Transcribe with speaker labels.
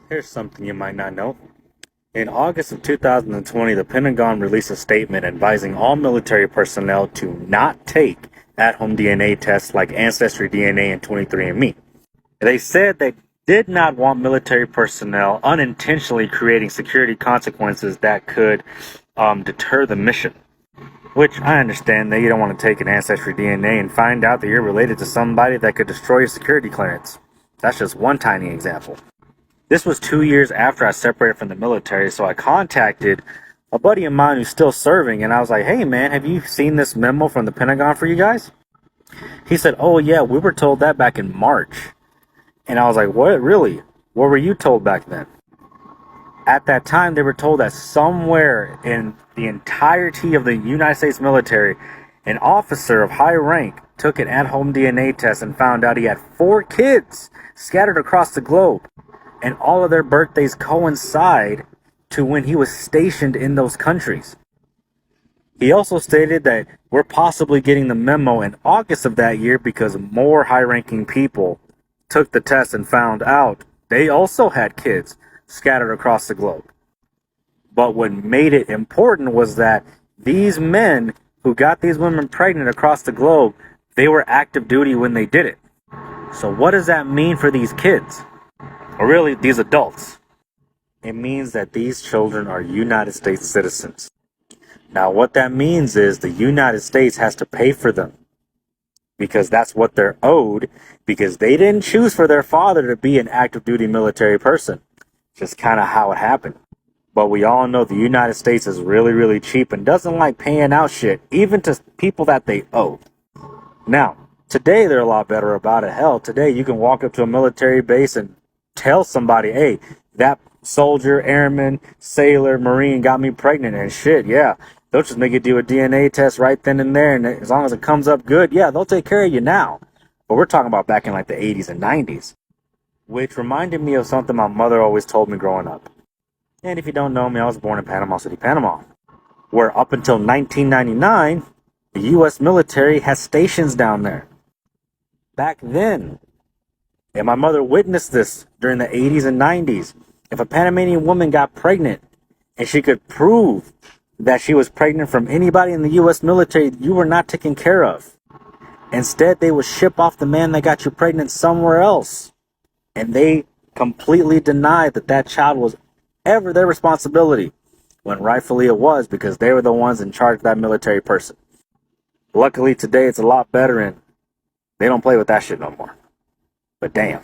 Speaker 1: Here's something you might not know. In August of 2020, the Pentagon released a statement advising all military personnel to not take at-home DNA tests like Ancestry DNA and 23andMe. They said they did not want military personnel unintentionally creating security consequences that could deter the mission. Which I understand that you don't want to take an Ancestry DNA and find out that you're related to somebody that could destroy your security clearance. That's just one tiny example. This was 2 years after I separated from the military, so I contacted a buddy of mine who's still serving, and I was like, hey man, have you seen this memo from the Pentagon for you guys? He said, oh yeah, we were told that back in March. And I was like, what, really? What were you told back then? At that time, they were told that somewhere in the entirety of the United States military, an officer of high rank took an at-home DNA test and found out he had 4 kids scattered across the globe. And all of their birthdays coincide to when he was stationed in those countries. He also stated that we're possibly getting the memo in August of that year because more high-ranking people took the test and found out they also had kids scattered across the globe. But what made it important was that these men who got these women pregnant across the globe, they were active duty when they did it. So what does that mean for these kids? Or really, these adults? It means that these children are United States citizens. Now, what that means is the United States has to pay for them because that's what they're owed, because they didn't choose for their father to be an active duty military person. Just kind of how it happened. But we all know the United States is really, really cheap and doesn't like paying out shit, even to people that they owe. Now, today they're a lot better about it. Hell, today you can walk up to a military base and tell somebody, hey, that soldier, airman, sailor, marine got me pregnant and shit, yeah. They'll just make you do a DNA test right then and there, and as long as it comes up good, yeah, they'll take care of you now. But we're talking about back in like the 80s and 90s, which reminded me of something my mother always told me growing up. And if you don't know me, I was born in Panama City, Panama, where up until 1999, the U.S. military has stations down there. Back then, and my mother witnessed this during the 80s and 90s. If a Panamanian woman got pregnant and she could prove that she was pregnant from anybody in the U.S. military, you were not taken care of. Instead, they would ship off the man that got you pregnant somewhere else. And they completely denied that that child was ever their responsibility, when rightfully it was, because they were the ones in charge of that military person. Luckily, today it's a lot better, and they don't play with that shit no more. But damn.